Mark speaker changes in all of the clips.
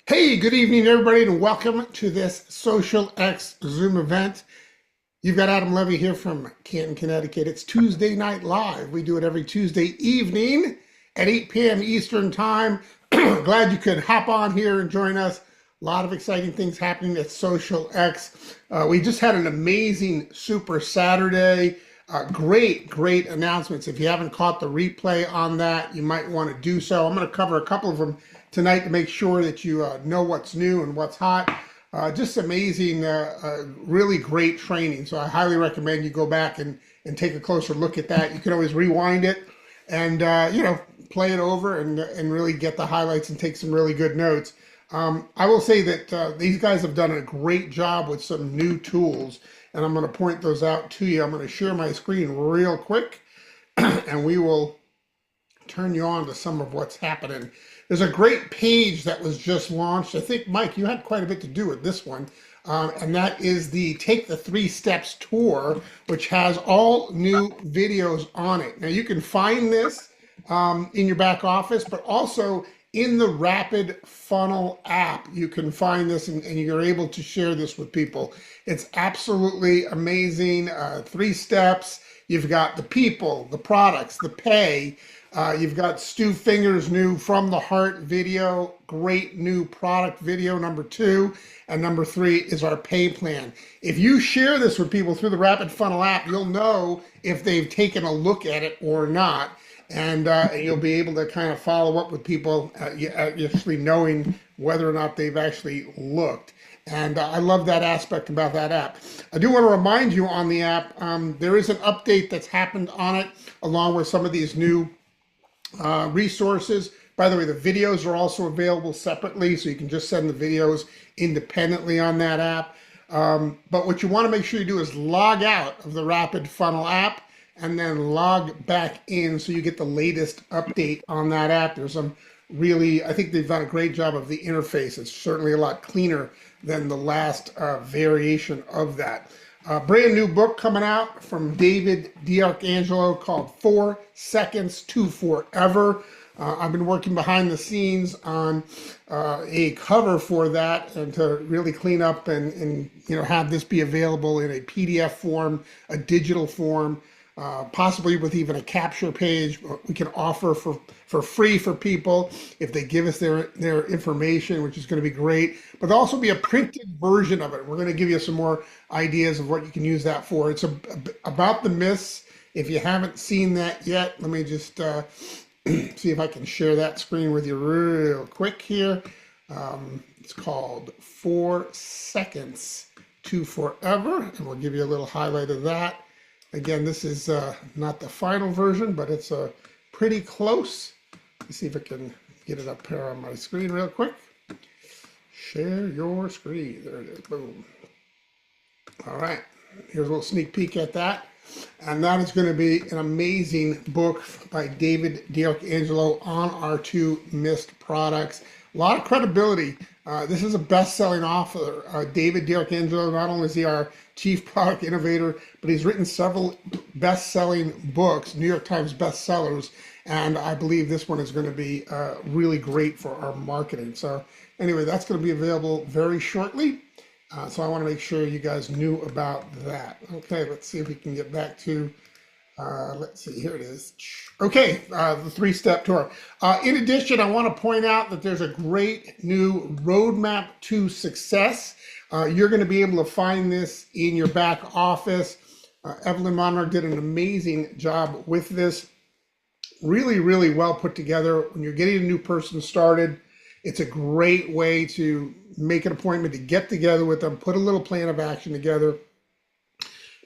Speaker 1: Hey, good evening, everybody, and welcome to this Social X Zoom event. You've got Adam Levy here from Canton, Connecticut. It's Tuesday Night Live. We do it every Tuesday evening at 8 p.m. Eastern Time. Glad you could hop on here and join us. A lot of exciting things happening at Social X. We just had an amazing Super Saturday. Great announcements. If you haven't caught the replay on that, you might want to do so. I'm going to cover a couple of them tonight to make sure that you know what's new and what's hot. Just amazing, really great training. So I highly recommend you go back and take a closer look at that. You can always rewind it and play it over and really get the highlights and take some really good notes. I will say that these guys have done a great job with some new tools, and I'm going to point those out to you. I'm going to share my screen real quick, and we will turn you on to some of what's happening. There's a great page that was just launched. I think, Mike, you had quite a bit to do with this one. And that is the Take the 3 Steps tour, which has all new videos on it. Now, you can find this in your back office, but also in the Rapid Funnel app, you can find this and you're able to share this with people. It's absolutely amazing. 3 steps. You've got the people, the products, the pay. You've got Stu Finger's new From the Heart video, great new product video, number 2. And number 3 is our pay plan. If you share this with people through the Rapid Funnel app, you'll know if they've taken a look at it or not. And you'll be able to kind of follow up with people, actually knowing whether or not they've actually looked. And I love that aspect about that app. I do want to remind you on the app, there is an update that's happened on it, along with some of these new resources. By the way, the videos are also available separately, so you can just send the videos independently on that app. But what you want to make sure you do is log out of the Rapid Funnel app and then log back in so you get the latest update on that app. There's some really, I think they've done a great job of the interface. It's certainly a lot cleaner than the last variation of that. Brand new book coming out from David D'Arcangelo called 4 Seconds to Forever. I've been working behind the scenes on a cover for that and to really clean up and have this be available in a PDF form, a digital form, possibly with even a capture page we can offer for free for people if they give us their information, which is going to be great. But there'll also be a printed version of it. We're going to give you some more ideas of what you can use that for. It's about the myths. If you haven't seen that yet, let me just see if I can share that screen with you real quick here. It's called 4 Seconds to Forever, and we'll give you a little highlight of that. Again, this is not the final version, but it's pretty close. Let's see if I can get it up here on my screen real quick. Share your screen. There it is. Boom. All right. Here's a little sneak peek at that. And that is going to be an amazing book by David D'Arcangelo on our 2 missed products. A lot of credibility. This is a best-selling author. David D'Arcangelo, not only is he our chief product innovator, but he's written several best-selling books, New York Times bestsellers, and I believe this one is going to be really great for our marketing. So anyway, that's going to be available very shortly. So I want to make sure you guys knew about that. Okay, let's see if we can get back to, let's see, here it is. Okay, the 3-step tour. In addition, I want to point out that there's a great new roadmap to success. You're going to be able to find this in your back office. Evelyn Monroe did an amazing job with this. Really well put together. When you're getting a new person started, it's a great way to make an appointment to get together with them, put a little plan of action together,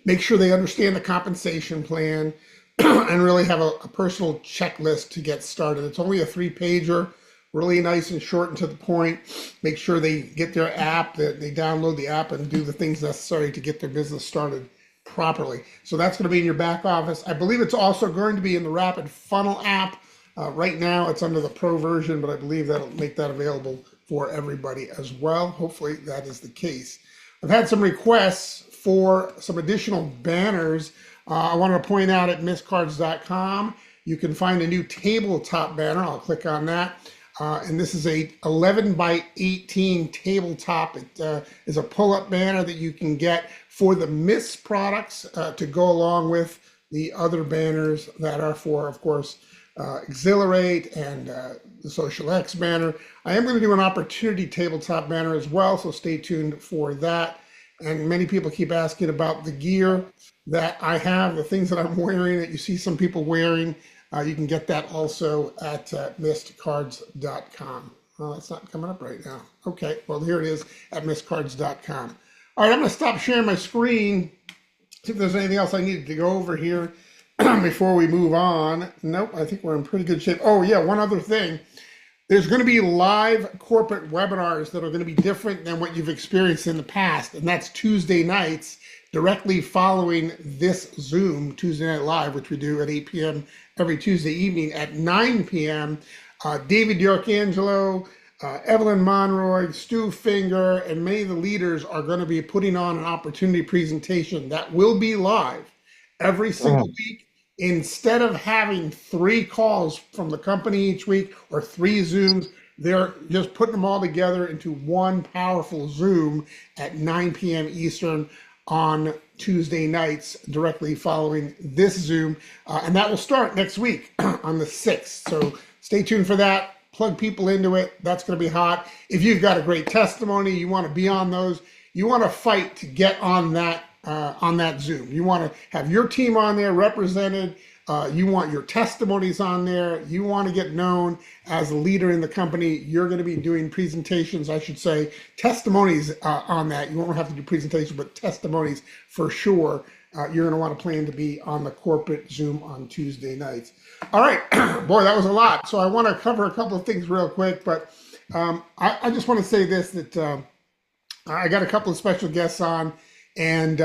Speaker 1: make sure they understand the compensation plan, and really have a personal checklist to get started. It's only a 3-pager, really nice and short and to the point. Make sure they get their app, that they download the app and do the things necessary to get their business started properly. So that's going to be in your back office. I believe it's also going to be in the Rapid Funnel app. Right now it's under the Pro version, but I believe that'll make that available for everybody as well. Hopefully that is the case. I've had some requests for some additional banners. I wanted to point out at misscards.com, you can find a new tabletop banner. I'll click on that. And this is a 11 by 18 tabletop. It is a pull-up banner that you can get for the Mist products to go along with the other banners that are for, of course, Exhilarate and the Social X banner. I am going to do an opportunity tabletop banner as well, so stay tuned for that. And many people keep asking about the gear that I have, the things that I'm wearing that you see some people wearing. You can get that also at mistcards.com. Well, that's not coming up right now. Okay, well, here it is at mistcards.com. All right, I'm going to stop sharing my screen, see if there's anything else I needed to go over here before we move on. Nope, I think we're in pretty good shape. Oh, yeah, one other thing. There's going to be live corporate webinars that are going to be different than what you've experienced in the past, and that's Tuesday nights, directly following this Zoom, Tuesday Night Live, which we do at 8 p.m. every Tuesday evening. At 9 p.m., David D'Arcangelo, Evelyn Monroy, Stu Finger, and many of the leaders are going to be putting on an opportunity presentation that will be live every single week. Instead of having 3 calls from the company each week or 3 Zooms, they're just putting them all together into one powerful Zoom at 9 p.m. Eastern on Tuesday nights, directly following this Zoom. And that will start next week on the 6th. So stay tuned for that. Plug people into it. That's going to be hot. If you've got a great testimony, you want to be on those, you want to fight to get on that Zoom. You want to have your team on there represented. You want your testimonies on there. You want to get known as a leader in the company. You're going to be doing presentations, I should say, testimonies on that. You won't have to do presentations, but testimonies for sure. You're going to want to plan to be on the corporate Zoom on Tuesday nights. All right, boy, that was a lot. So I want to cover a couple of things real quick, but I just want to say this, that I got a couple of special guests on. And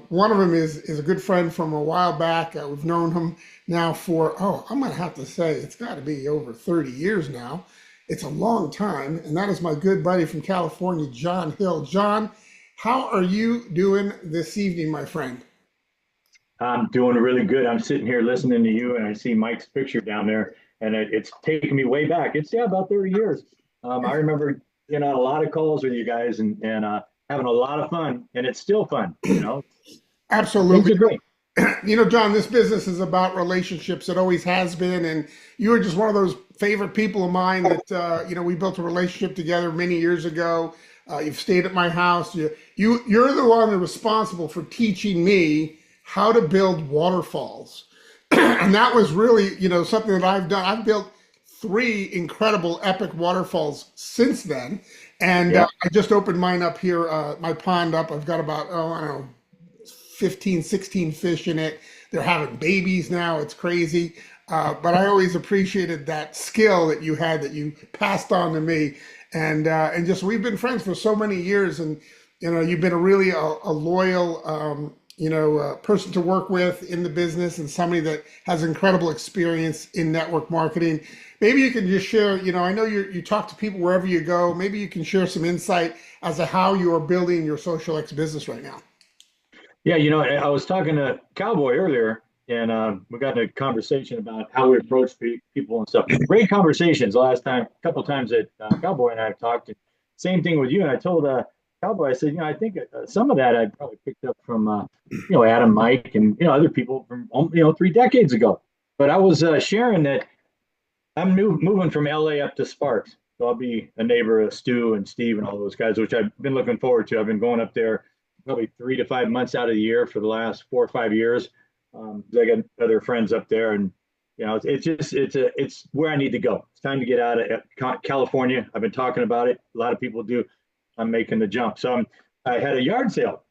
Speaker 1: one of them is a good friend from a while back. We've known him now for, I'm going to have to say, it's got to be over 30 years now. It's a long time. And that is my good buddy from California, John Hill. John, how are you doing this evening, my friend?
Speaker 2: I'm doing really good. I'm sitting here listening to you, and I see Mike's picture down there, and it's taking me way back. It's about 30 years. I remember getting on a lot of calls with you guys and having a lot of fun, and it's still fun.
Speaker 1: Absolutely.
Speaker 2: Things are great.
Speaker 1: John, this business is about relationships. It always has been. And you were just one of those favorite people of mine that, we built a relationship together many years ago. You've stayed at my house. You're the one that's responsible for teaching me how to build waterfalls. And that was really, something that I've done. I've built 3 incredible epic waterfalls since then. And I just opened mine up here, my pond up. I've got about, I don't know, 15, 16 fish in it. They're having babies now. It's crazy. But I always appreciated that skill that you had, that you passed on to me. And just, we've been friends for so many years. And, you've been a loyal, person to work with in the business, and somebody that has incredible experience in network marketing. Maybe you can just share, I know you talk to people wherever you go. Maybe you can share some insight as to how you are building your Social X business right now.
Speaker 2: Yeah, I was talking to Cowboy earlier, and we got in a conversation about how we approach people and stuff. Great conversations last time, a couple of times that Cowboy and I have talked. Same thing with you. And I told Cowboy, I said, I think some of that I probably picked up from, Adam, Mike, and, other people from, 3 decades ago. But I was sharing that I'm moving from LA up to Sparks. So I'll be a neighbor of Stu and Steve and all those guys, which I've been looking forward to. I've been going up there probably 3 to 5 months out of the year for the last 4 or 5 years. I got other friends up there, and it's where I need to go. It's time to get out of California. I've been talking about it. A lot of people do. I'm making the jump. So I had a yard sale.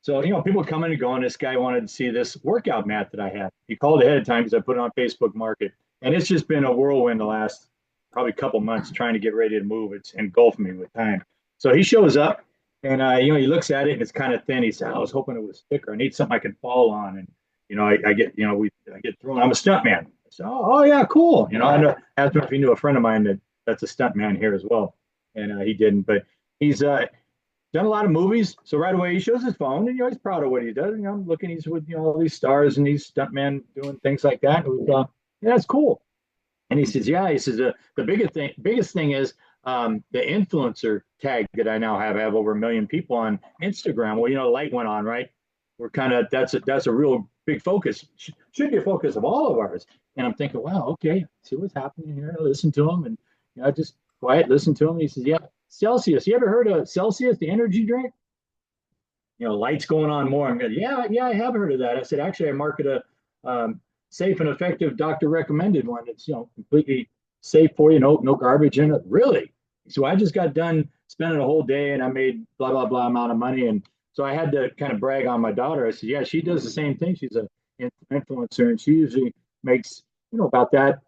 Speaker 2: So, people coming and going. This guy wanted to see this workout mat that I had. He called ahead of time because I put it on Facebook Market. And it's just been a whirlwind the last probably couple months trying to get ready to move. It's engulfed me with time. So he shows up, and he looks at it, and it's kind of thin. He said, "I was hoping it was thicker. I need something I can fall on." And I get I get thrown. I'm a stunt man. So oh yeah, cool. I asked him if he knew a friend of mine that's a stunt man here as well, and he didn't. But he's done a lot of movies. So right away he shows his phone, and he's proud of what he does. I'm looking, he's with all these stars and these stuntmen doing things like that. It was, yeah, that's cool. And he says, yeah, he says, the biggest thing is the influencer tag that I now have over 1 million people on Instagram. Well, the light went on, right? We're kind of, that's a real big focus. Should be a focus of all of ours. And I'm thinking, wow, okay, see what's happening here. I listen to him and just quiet, listen to him. He says, yeah, Celsius. You ever heard of Celsius, the energy drink? Lights going on more. I'm going, yeah, I have heard of that. I said, actually, I market a safe and effective doctor recommended one. It's, completely safe for you, no garbage in it. Really? So I just got done spending a whole day and I made blah, blah, blah amount of money. And so I had to kind of brag on my daughter. I said, yeah, she does the same thing. She's an influencer and she usually makes, about that,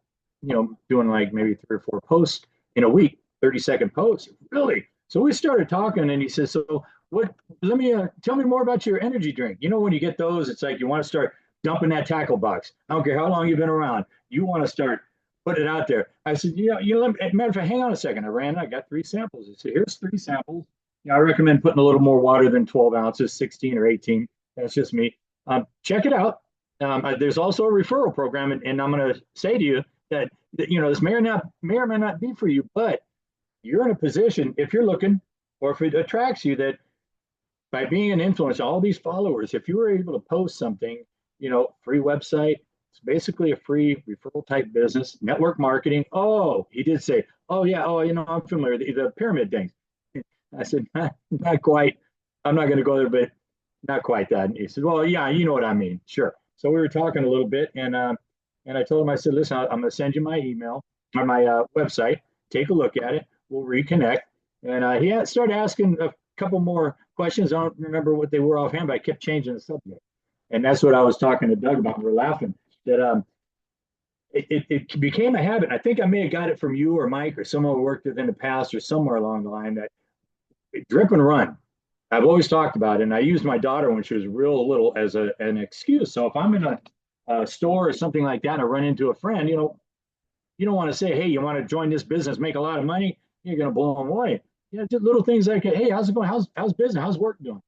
Speaker 2: doing like maybe 3 or 4 posts in a week, 30-second posts. Really? So we started talking and he says, so what, let me tell me more about your energy drink. When you get those, it's like you want to start dumping that tackle box. I don't care how long you've been around. You want to start putting it out there. I said, matter of fact, hang on a second. I got 3 samples. I said, here's 3 samples. I recommend putting a little more water than 12 ounces, 16 or 18. That's just me. Check it out. There's also a referral program, and I'm going to say to you that this may or may not be for you, but you're in a position, if you're looking, or if it attracts you, that by being an influencer, all these followers, if you were able to post something, free website, it's basically a free referral type business, network marketing. Oh, he did say, oh yeah, I'm familiar with the pyramid things. I said, not quite. I'm not going to go there, but not quite that. And he said, well, yeah, you know what I mean. Sure. So we were talking a little bit, and I told him, I said, listen, I'm going to send you my email or my website. Take a look at it. We'll reconnect. And he started asking a couple more questions. I don't remember what they were offhand, but I kept changing the subject. And that's what I was talking to Doug about. We're laughing that it became a habit. I think I may have got it from you or Mike or someone who worked with in the past or somewhere along the line, that drip and run. I've always talked about it, and I used my daughter when she was real little as an excuse. So if I'm in a store or something like that and I run into a friend, you don't want to say, hey, you want to join this business, make a lot of money? You're going to blow them away. Just little things like, hey, how's it going? How's business? How's work doing?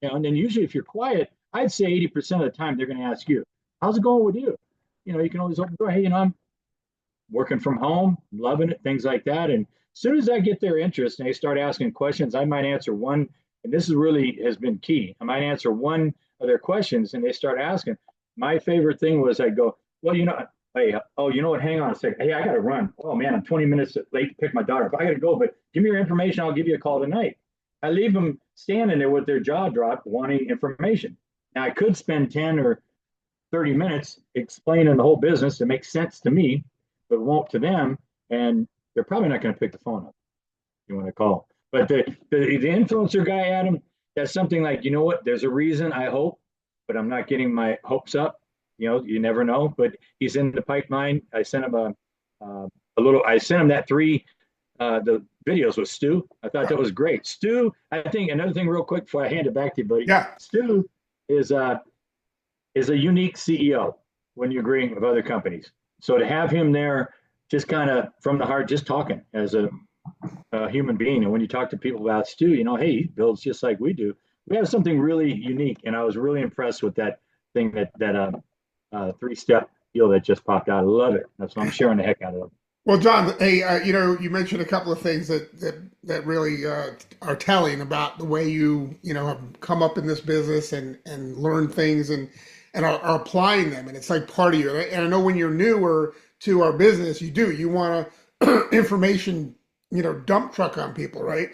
Speaker 2: And then usually if you're quiet, I'd say 80% of the time they're going to ask you, how's it going with you? You can always open the door. Hey, I'm working from home, loving it, things like that. And as soon as I get their interest and they start asking questions, I might answer one, and this is really has been key. I might answer one of their questions and they start asking. My favorite thing was I'd go, well, hey, oh, you know what? Hang on a second. Hey, I got to run. Oh man, I'm 20 minutes late to pick my daughter up. I got to go, but give me your information. I'll give you a call tonight. I leave them standing there with their jaw dropped, wanting information. Now I could spend 10 or 30 minutes explaining the whole business. It makes sense to me, but it won't to them. And they're probably not going to pick the phone up. You want to call. But the influencer guy, Adam, that's something like, you know what? There's a reason, I hope, but I'm not getting my hopes up. You never know. But he's in the pipeline. I sent him I sent him that 3 the videos with Stu. I thought that was great. Stu, I think another thing real quick before I hand it back to you, buddy.
Speaker 1: Yeah.
Speaker 2: Stu is a unique CEO when you're agreeing with other companies. So to have him there, just kind of from the heart, just talking as a human being. And when you talk to people about Stu, hey, he builds just like we do. We have something really unique. And I was really impressed with that thing, that 3-step deal that just popped out. I love it. That's why I'm sharing the heck out of it.
Speaker 1: Well, John, hey, you mentioned a couple of things that really are telling about the way you have come up in this business and learned things and are applying them, and it's like part of you. And I know when you're newer to our business, you want to information dump truck on people, right?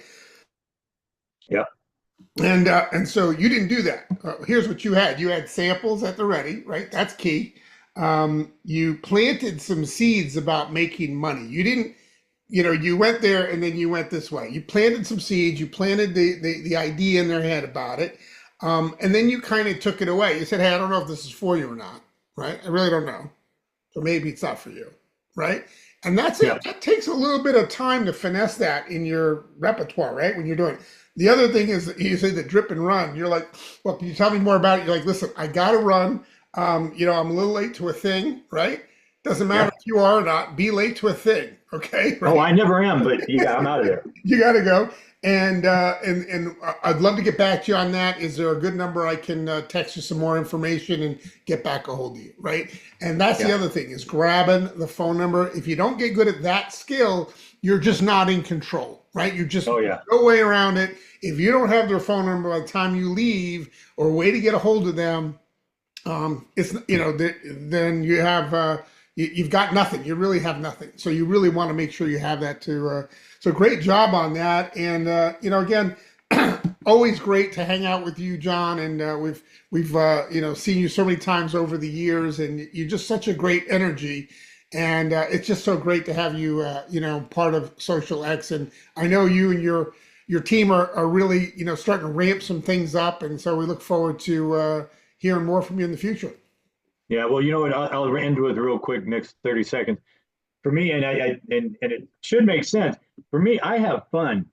Speaker 2: Yeah.
Speaker 1: And so you didn't do that. Here's what you had. You had samples at the ready, right? That's key. You planted some seeds about making money. You didn't, you went there and then you went this way. You planted some seeds. You planted the idea in their head about it. And then you kind of took it away. You said, hey, I don't know if this is for you or not, right? I really don't know. So maybe it's not for you, right? And that's it. That takes a little bit of time to finesse that in your repertoire, right? When you're doing it. The other thing is, you say the drip and run. You're like, well, can you tell me more about it? You're like, listen, I got to run. I'm a little late to a thing, right? Doesn't matter if you are or not, be late to a thing. Okay,
Speaker 2: Oh,
Speaker 1: right.
Speaker 2: I never am, but yeah, I'm out of there.
Speaker 1: You got to go. And I'd love to get back to you on that. Is there a good number I can text you some more information and get back a hold of you, right? And that's the
Speaker 2: Yeah.
Speaker 1: other thing is grabbing the phone number. If you don't get good at that skill, you're just not in control, right? You just
Speaker 2: Oh yeah.
Speaker 1: no way around it. If you don't have their phone number by the time you leave or way to get a hold of them, it's then you have you've got nothing. You really have nothing. So you really want to make sure you have that too. So great job on that. And again, always great to hang out with you, John. And we've seen you so many times over the years, and you're just such a great energy. And it's just so great to have you, part of Social X. And I know you and your team are really, starting to ramp some things up. And so we look forward to hearing more from you in the future.
Speaker 2: Yeah. Well, you know what? I'll end with real quick next 30 seconds. For me, and it should make sense. For me, I have fun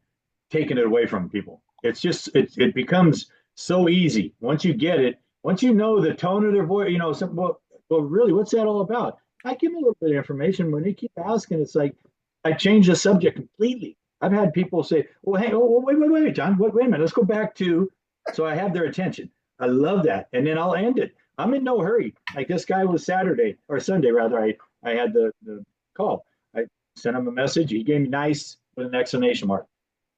Speaker 2: taking it away from people. It becomes so easy once you get it. Once you know the tone of their voice, well, really, what's that all about? I give them a little bit of information. When they keep asking, it's like I change the subject completely. I've had people say, "Well, hey, oh, wait, John, wait a minute. Let's go back to." So I have their attention. I love that, and then I'll end it. I'm in no hurry. Like this guy was Saturday or Sunday rather. I had the call. I sent him a message. He gave me nice with an exclamation mark.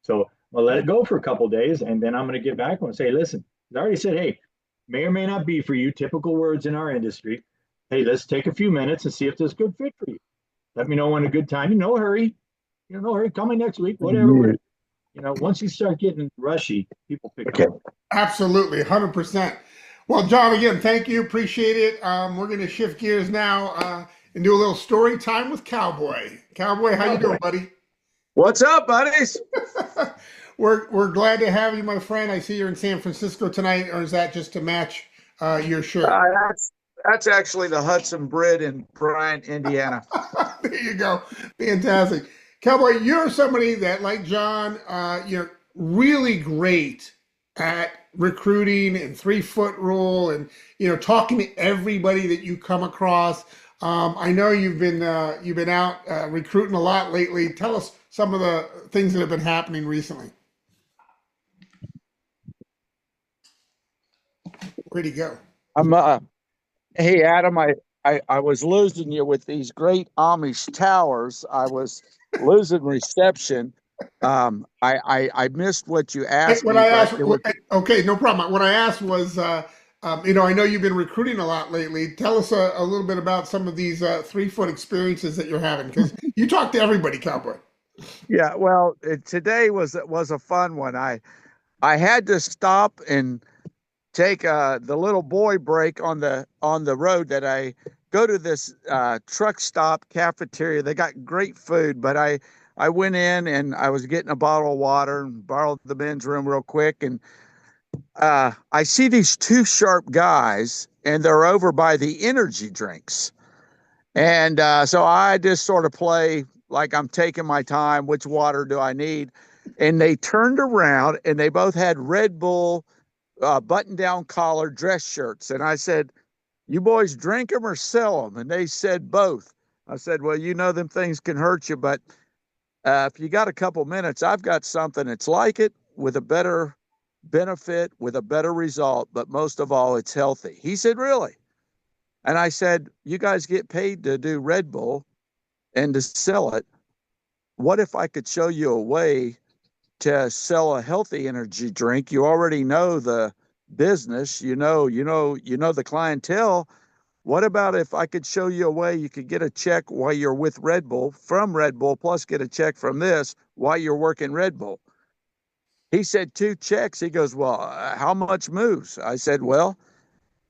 Speaker 2: So I'll let it go for a couple of days, and then I'm going to get back and say, listen, I already said, hey, may or may not be for you, typical words in our industry. Hey, let's take a few minutes and see if this is a good fit for you. Let me know when a good time. No hurry. No hurry. Call me next week, whatever. Once you start getting rushy, people pick
Speaker 3: Okay.
Speaker 2: up.
Speaker 1: Absolutely, 100%. Well, John, again, thank you. Appreciate it. We're going to shift gears now and do a little story time with Cowboy. Cowboy, how you doing, buddy?
Speaker 3: What's up, buddies?
Speaker 1: We're glad to have you, my friend. I see you're in San Francisco tonight, or is that just to match your shirt?
Speaker 3: That's actually the Hudson Brid in Bryant, Indiana.
Speaker 1: There you go. Fantastic. Cowboy, you're somebody that, like John, you're really great at recruiting and 3 foot rule and, talking to everybody that you come across. I know you've been out recruiting a lot lately. Tell us some of the things that have been happening recently. Where'd he go?
Speaker 3: I'm Hey Adam, I was losing you with these great Amish towers. I was losing reception. I missed what you
Speaker 1: Hey,
Speaker 3: asked
Speaker 1: what
Speaker 3: me,
Speaker 1: I
Speaker 3: but
Speaker 1: asked,
Speaker 3: it was
Speaker 1: okay, no problem. What I asked was, I know you've been recruiting a lot lately. Tell us a little bit about some of these 3 foot experiences that you're having, because you talk to everybody, Cowboy.
Speaker 3: yeah. Well, today was a fun one. I had to stop and take the little boy break on the road that I go to this truck stop cafeteria. They got great food, but I went in and I was getting a bottle of water and borrowed the men's room real quick, and I see these two sharp guys, and they're over by the energy drinks, and so I just sort of play like I'm taking my time. Which water do I need? And they turned around and they both had Red Bull button down collar dress shirts. And I said, "You boys drink them or sell them?" And they said both. I said, "Well, them things can hurt you, but if you got a couple minutes, I've got something that's like it with a better benefit, with a better result, but most of all, it's healthy." He said, "Really?" And I said, "You guys get paid to do Red Bull and to sell it. What if I could show you a way to sell a healthy energy drink? You already know the business, the clientele. What about if I could show you a way you could get a check while you're with Red Bull from Red Bull, plus get a check from this while you're working Red Bull?" He said 2 checks. He goes, "Well, how much moves?" I said, "Well,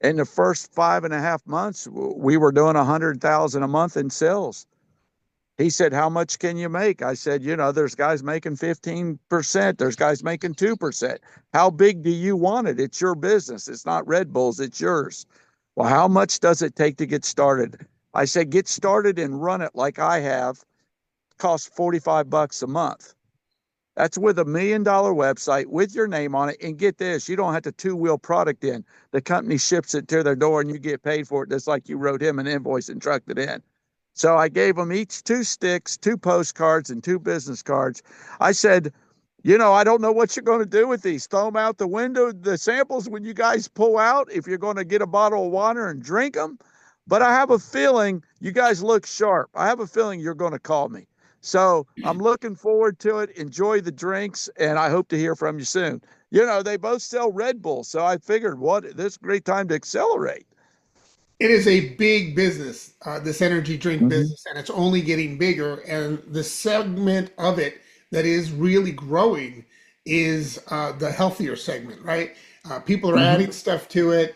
Speaker 3: in the first 5.5 months, we were doing 100,000 a month in sales." He said, "How much can you make?" I said, "There's guys making 15%. There's guys making 2%. How big do you want it? It's your business. It's not Red Bull's. It's yours." "Well, how much does it take to get started?" I said, "Get started and run it like I have. It costs $45 a month. That's with $1 million website with your name on it. And get this, you don't have to two-wheel product in. The company ships it to their door and you get paid for it just like you wrote him an invoice and trucked it in." So I gave them each 2 sticks, 2 postcards, and 2 business cards. I said, I don't know what you're going to do with these. Throw them out the window, the samples, when you guys pull out, if you're going to get a bottle of water and drink them. But I have a feeling you guys look sharp. I have a feeling you're going to call me. So I'm looking forward to it. Enjoy the drinks, and I hope to hear from you soon. They both sell Red Bull. So I figured, this is a great time to accelerate.
Speaker 1: It is a big business, this energy drink
Speaker 3: Mhm.
Speaker 1: business, and it's only getting bigger. And the segment of it that is really growing is the healthier segment, right? People are
Speaker 3: Mhm.
Speaker 1: adding stuff to it.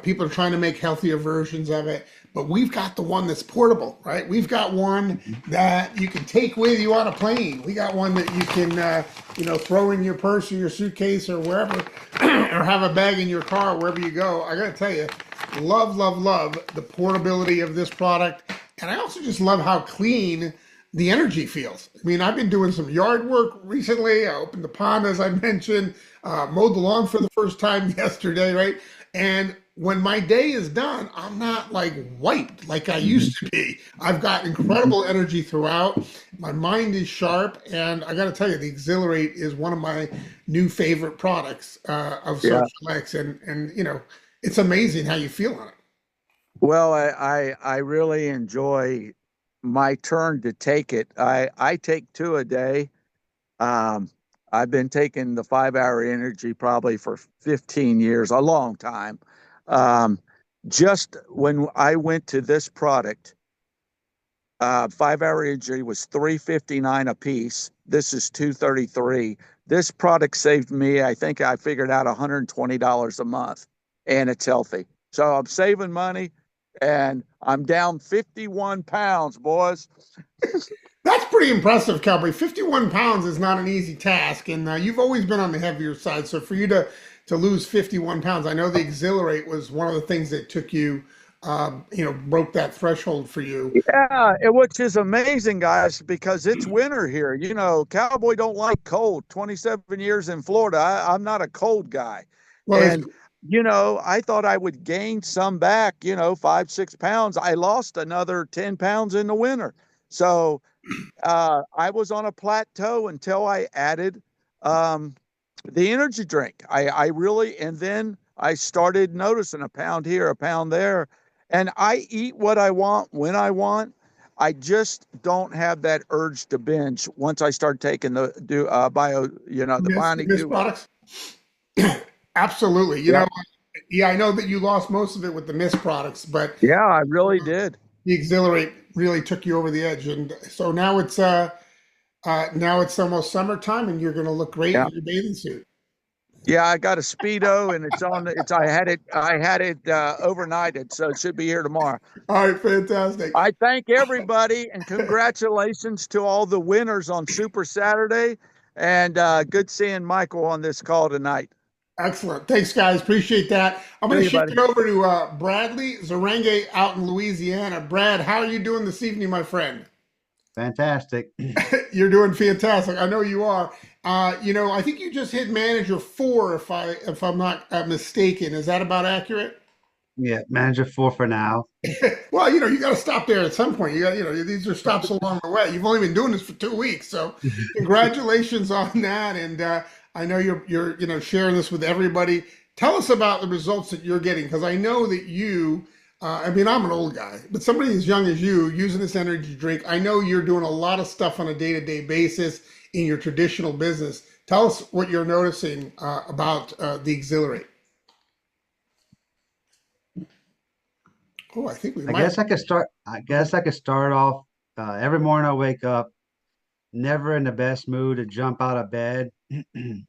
Speaker 1: People are trying to make healthier versions of it. But we've got the one that's portable, right? We've got one that you can take with you on a plane. We got one that you can, throw in your purse or your suitcase or wherever, or have a bag in your car wherever you go. I got to tell you, love, love, love the portability of this product. And I also just love how clean the energy feels. I mean, I've been doing some yard work recently. I opened the pond, as I mentioned, mowed the lawn for the first time yesterday, right? And when my day is done, I'm not like wiped like I used to be. I've got
Speaker 3: Mhm.
Speaker 1: incredible energy throughout. My mind is sharp. And I got to tell you, the Exhilarate is one of my new favorite products of
Speaker 3: Yeah.
Speaker 1: Social X. It's amazing how you feel on it.
Speaker 3: Well, I really enjoy my turn to take it. I take 2 a day. Um, I've been taking the 5 hour energy probably for 15 years, a long time. Um, just when I went to this product, 5 hour energy was 359 a piece. This is 233. This product saved me, I think I figured out $120 a month, and it's healthy. So I'm saving money, and I'm down 51 pounds, boys.
Speaker 1: That's pretty impressive, Cowboy. 51 pounds is not an easy task, and you've always been on the heavier side. So for you to lose 51 pounds, I know the Exhilarate was one of the things that took you, broke that threshold for you.
Speaker 3: Yeah, which is amazing, guys, because it's winter here. Cowboy don't like cold. 27 years in Florida, I'm not a cold guy.
Speaker 1: Well, it's
Speaker 3: And, I thought I would gain some back, 5, 6 pounds. I lost another 10 pounds in the winter. So I was on a plateau until I added um, the energy drink. I really, and then I started noticing a pound here, a pound there, and I eat what I want when I want. I just don't have that urge to binge once I start taking the
Speaker 1: the
Speaker 3: bionic
Speaker 1: missed
Speaker 3: duo.
Speaker 1: products. Absolutely.
Speaker 3: Yep.
Speaker 1: Yeah, I know that you lost most of it with the missed products, but
Speaker 3: Yeah, I really did.
Speaker 1: the Exhilarate really took you over the edge. And so now it's almost summertime, and you're going to look great
Speaker 3: Yeah.
Speaker 1: in your bathing suit.
Speaker 3: Yeah, I got a speedo, and it's on. It's I had it overnighted, so it should be here tomorrow.
Speaker 1: All right, fantastic.
Speaker 3: I thank everybody, and congratulations to all the winners on Super Saturday. And good seeing Michael on this call tonight.
Speaker 1: Excellent. Thanks, guys. Appreciate that. I'm going
Speaker 3: See
Speaker 1: to
Speaker 3: you,
Speaker 1: shift
Speaker 3: buddy.
Speaker 1: it over to Bradley Zarenge out in Louisiana. Brad, how are you doing this evening, my friend?
Speaker 4: Fantastic.
Speaker 1: You're doing fantastic. I know you are. I think you just hit manager four, if I'm not mistaken. Is that about accurate?
Speaker 4: Yeah, manager four for now.
Speaker 1: Well, you got to stop there at some point. These are stops along the way. You've only been doing this for 2 weeks, so congratulations on that. And I know you're sharing this with everybody. Tell us about the results that you're getting, because I know that you. I mean, I'm an old guy, but somebody as young as you using this energy drink, I know you're doing a lot of stuff on a day-to-day basis in your traditional business. Tell us what you're noticing about the Exhilarate. Oh, I think we
Speaker 4: I
Speaker 1: might.
Speaker 4: guess I could start. I guess I could start off every morning. I wake up never in the best mood to jump out of bed,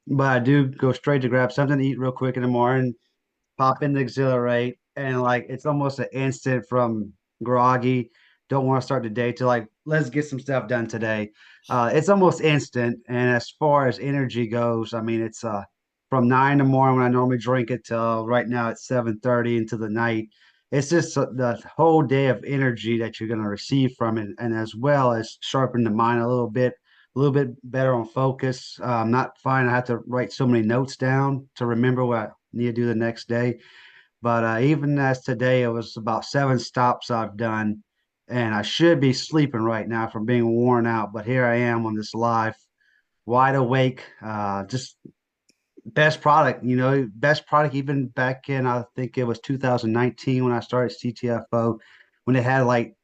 Speaker 4: but I do go straight to grab something to eat real quick in the morning. Pop in the Exhilarate, and like it's almost an instant from groggy. Don't want to start the day to like let's get some stuff done today. It's almost instant. And as far as energy goes, I mean it's from 9 in the morning when I normally drink it till right now it's 7:30 into the night. It's just the whole day of energy that you're going to receive from it, and as well as sharpen the mind a little bit better on focus. Not fine. I have to write so many notes down to remember what I need to do the next day. But even as today, it was about 7 stops I've done, and I should be sleeping right now from being worn out. But here I am on this live, wide awake. Just best product, best product even back in, I think it was 2019 when I started CTFO, when they had like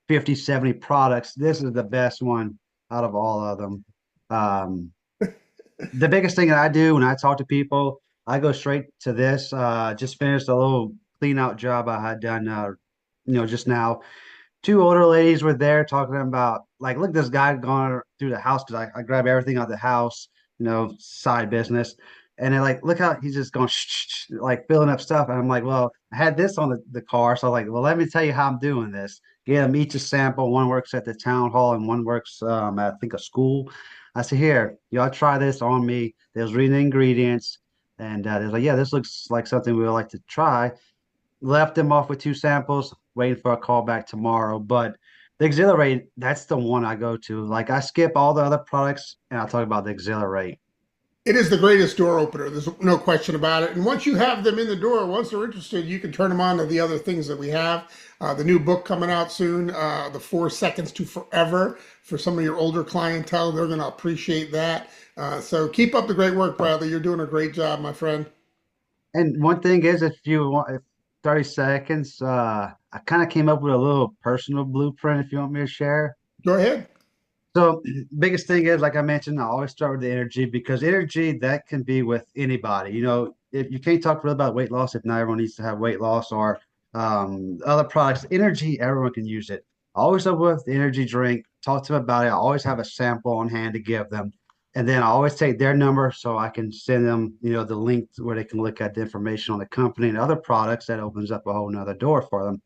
Speaker 4: 50, 70 products. This is the best one out of all of them. Um, the biggest thing that I do when I talk to people, I go straight to this. Just finished a little clean out job I had done, just now. Two older ladies were there talking about, like, look, this guy going through the house because I grab everything out of the house, side business. And they're like, look how he's just going like filling up stuff. And I'm like, well, I had this on the car. So I'm like, well, let me tell you how I'm doing this. Get them each a sample. One works at the town hall and one works at, I think, a school. I said, here, y'all try this on me. They was reading the ingredients. And they're like, yeah, this looks like something we would like to try. Left them off with two samples, waiting for a call back tomorrow. But the Exhilarate, that's the one I go to. Like, I skip all the other products and I talk about the Exhilarate.
Speaker 1: It is the greatest door opener. There's no question about it. And once you have them in the door, once they're interested, you can turn them on to the other things that we have. The new book coming out soon, The 4 Seconds to Forever. For some of your older clientele, they're going to appreciate that. So keep up the great work, Bradley. You're doing a great job, my friend.
Speaker 4: And one thing is, if you want, if 30 seconds, I kind of came up with a little personal blueprint if you want me to share.
Speaker 1: Go ahead.
Speaker 4: So biggest thing is, like I mentioned, I always start with the energy because energy that can be with anybody. If you can't talk really about weight loss, if not everyone needs to have weight loss or other products, energy, everyone can use it. I always start with the energy drink, talk to them about it. I always have a sample on hand to give them. And then I always take their number so I can send them, the link where they can look at the information on the company and other products. That opens up a whole nother door for them.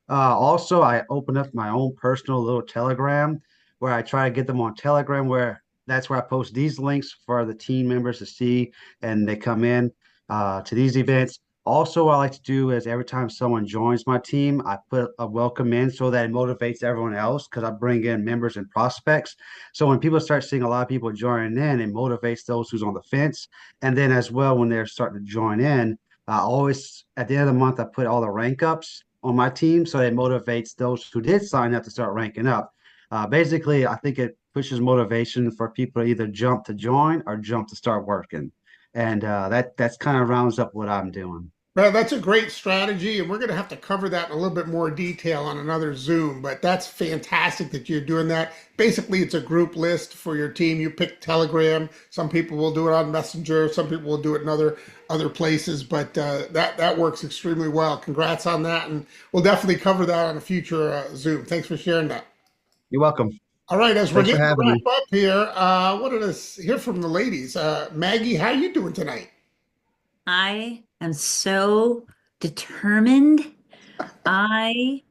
Speaker 4: Also, I open up my own personal little Telegram where I try to get them on Telegram, where that's where I post these links for the team members to see, and they come in to these events. Also, what I like to do is every time someone joins my team, I put a welcome in so that it motivates everyone else because I bring in members and prospects. So when people start seeing a lot of people joining in, it motivates those who's on the fence. And then as well, when they're starting to join in, I always, at the end of the month, I put all the rank ups on my team so it motivates those who did sign up to start ranking up. Basically, I think it pushes motivation for people to either jump to join or jump to start working. And that's kind of rounds up what I'm doing.
Speaker 1: Well, that's a great strategy, and we're going to have to cover that in a little bit more detail on another Zoom. But that's fantastic that you're doing that. Basically, it's a group list for your team. You pick Telegram. Some people will do it on Messenger. Some people will do it in other places. But that works extremely well. Congrats on that, and we'll definitely cover that on a future Zoom. Thanks for sharing that.
Speaker 4: You're welcome.
Speaker 1: All right, as we're
Speaker 4: Thanks for
Speaker 1: getting to
Speaker 4: having
Speaker 1: wrap
Speaker 4: me.
Speaker 1: up here, what did us hear from the ladies? Maggie, how are you doing tonight?
Speaker 5: I am so determined. I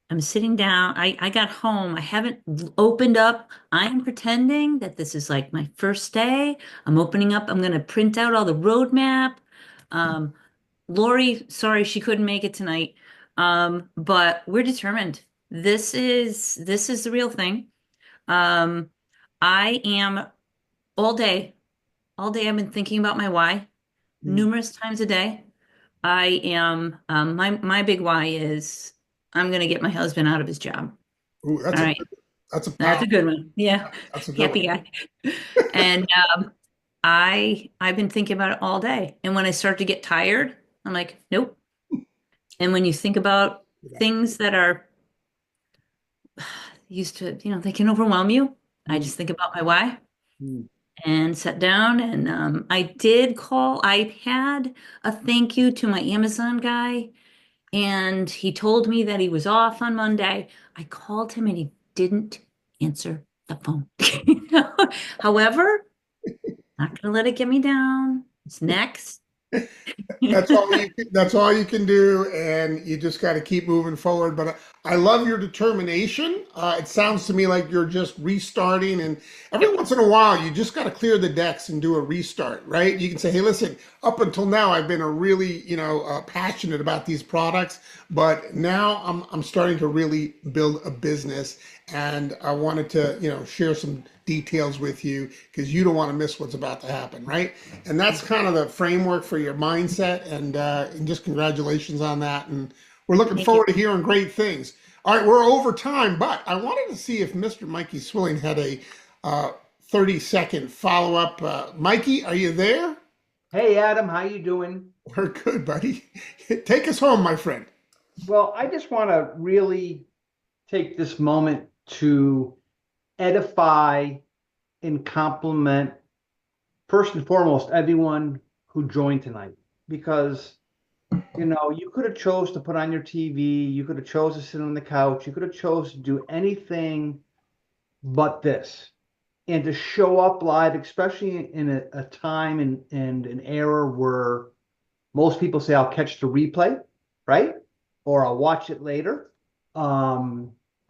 Speaker 5: am sitting down. I got home. I haven't opened up. I am pretending that this is like my first day. I'm opening up. I'm going to print out all the roadmap. Um, Lori, sorry she couldn't make it tonight. But we're determined. This is the real thing. Um, I am all day, all day I've been thinking about my why numerous times a day. I am my big why is I'm gonna get my husband out of his job.
Speaker 1: Ooh,
Speaker 5: All right.
Speaker 1: that's a
Speaker 5: That's a
Speaker 1: powerful,
Speaker 5: good one. Yeah.
Speaker 1: that's a good
Speaker 5: Happy
Speaker 1: one.
Speaker 5: guy. And I've been thinking about it all day. And when I start to get tired, I'm like, nope. And when you think about things that are used to, they can overwhelm you. I just think about my why
Speaker 4: Mm.
Speaker 5: and sat down and I did call. I had a thank you to my Amazon guy, and he told me that he was off on Monday. I called him and he didn't answer the phone. However, not gonna let it get me down. It's next.
Speaker 1: That's all you can do, and you just got to keep moving forward. But I love your determination. It sounds to me like you're just restarting, and every once in a while, you just got to clear the decks and do a restart, right? You can say, "Hey, listen, up until now, I've been a really, passionate about these products, but now I'm starting to really build a business, and I wanted to, share some details with you because you don't want to miss what's about to happen, right?" And that's kind of the framework for your mindset, and just congratulations on that. And we're looking
Speaker 5: Thank you.
Speaker 1: forward to hearing great things. All right, we're over time, but I wanted to see if Mr. Mikey Swilling had a 30-second follow-up. Mikey, are you there?
Speaker 6: Hey Adam, how you doing?
Speaker 1: We're good, buddy. Take us home, my friend.
Speaker 6: Well, I just want to really take this moment to edify and compliment first and foremost everyone who joined tonight because you could have chose to put on your TV, you could have chose to sit on the couch, you could have chose to do anything but this. And to show up live, especially in a time and an era where most people say I'll catch the replay, right? Or I'll watch it later, or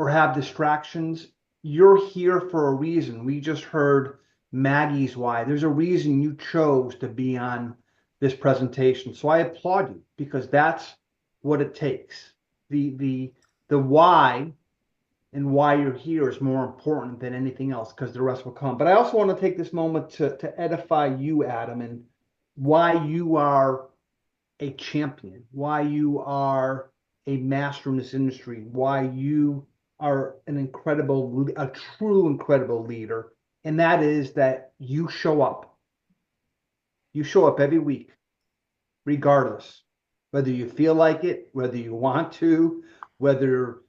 Speaker 6: have distractions. You're here for a reason. We just heard Maggie's why. There's a reason you chose to be on this presentation. So I applaud you because that's what it takes. The why and why you're here is more important than anything else because the rest will come. But I also want to take this moment to edify you, Adam, and why you are a champion, why you are a master in this industry, why you are a true incredible leader. And that is that you show up. You show up every week, regardless, whether you feel like it, whether you want to, whether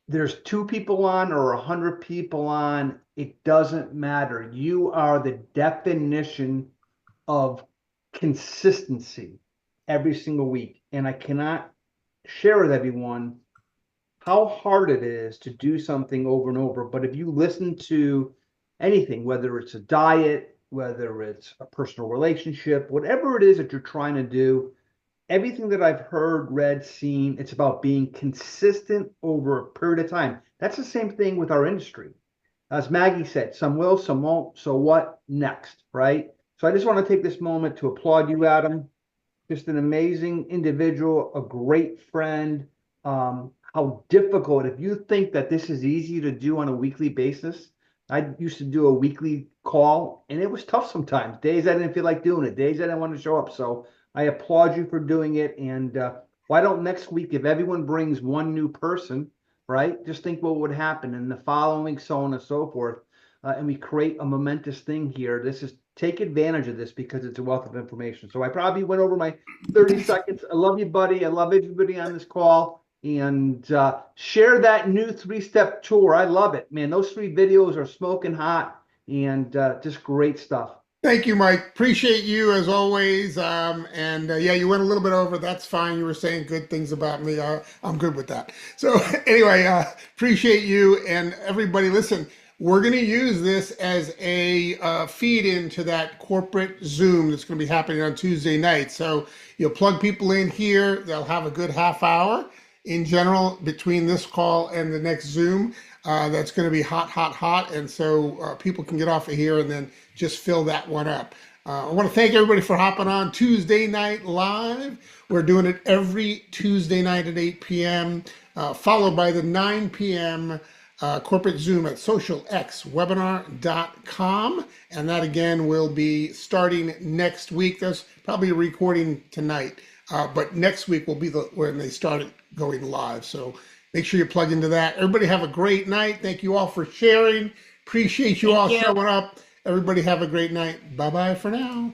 Speaker 6: there's 2 people on or 100 people on, it doesn't matter. You are the definition of consistency every single week. And I cannot share with everyone how hard it is to do something over and over. But if you listen to anything, whether it's a diet, whether it's a personal relationship, whatever it is that you're trying to do, everything that I've heard, read, seen, it's about being consistent over a period of time. That's the same thing with our industry. As Maggie said, some will, some won't. So what next, right? So I just want to take this moment to applaud you, Adam. Just an amazing individual, a great friend. How difficult, if you think that this is easy to do on a weekly basis. I used to do a weekly call and it was tough sometimes. Days I didn't feel like doing it, days I didn't want to show up. So I applaud you for doing it. And why don't next week, if everyone brings one new person, right? Just think what would happen in the following, so on and so forth. And we create a momentous thing here. Take advantage of this because it's a wealth of information. So I probably went over my 30 seconds. I love you, buddy. I love everybody on this call. And share that new 3-step tour. I love it, man. Those 3 videos are smoking hot and just great stuff.
Speaker 1: Thank you, Mike. Appreciate you as always. Yeah, you went a little bit over. That's fine. You were saying good things about me. I'm good with that. So anyway, appreciate you and everybody. Listen, we're going to use this as a feed into that corporate Zoom that's going to be happening on Tuesday night. So you'll plug people in here. They'll have a good half hour in general between this call and the next Zoom. That's going to be hot, hot, hot. And so people can get off of here and then just fill that one up. I want to thank everybody for hopping on Tuesday Night Live. We're doing it every Tuesday night at 8 p.m., followed by the 9 p.m. Corporate Zoom at socialxwebinar.com. And that again will be starting next week. There's probably a recording tonight, but next week will be when they start going live. So make sure you plug into that. Everybody have a great night. Thank you all for sharing. Appreciate you all showing up. Everybody have a great night. Bye-bye for now.